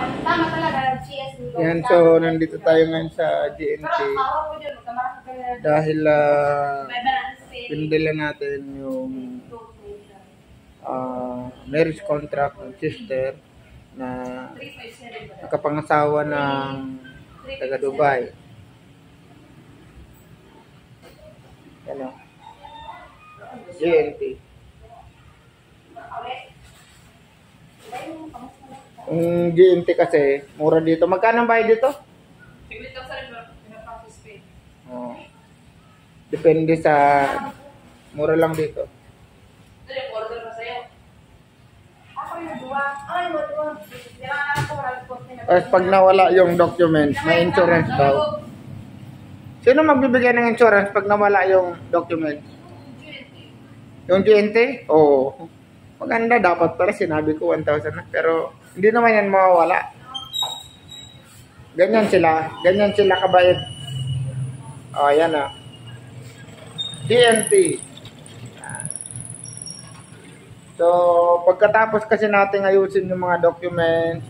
Tama talaga, CS. Yan, so nandito tayo ngayon sa GNT dahil pinadala natin yung marriage contract ng sister na nakapangasawa ng taga Dubai. Yan o. GNT. Yung GNT kasi, mura dito. Magkano ang bayad dito? Oh. Depende sa... Mura lang dito. Tapos pag nawala yung documents, may insurance daw. Sino magbibigay ng insurance pag nawala yung documents? Yung GNT? Oo. Maganda, dapat pala sinabi ko 1,000 na. Pero hindi naman yan mawawala. Ganyan sila kabait. O, yan o. GNT. So, pagkatapos kasi natin ayusin yung mga documents,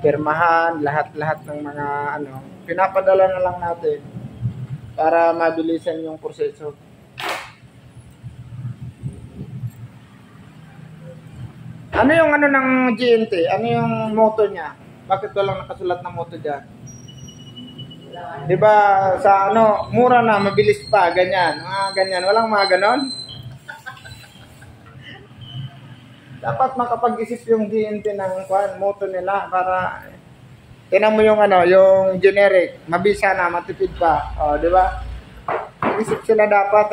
pirmahan, lahat-lahat ng mga pinapadala na lang natin para mabilisan yung proseso. Ano yung ng GNT? Ano yung motto niya? Bakit walang nakasulat na motto dyan? Diba sa mura na, mabilis pa, ganyan. Ganyan, walang mga ganon. Dapat makapag-isip yung GNT ng motto nila para tinan mo yung yung generic, mabisa na, matipid pa. O, di ba? Isip sila dapat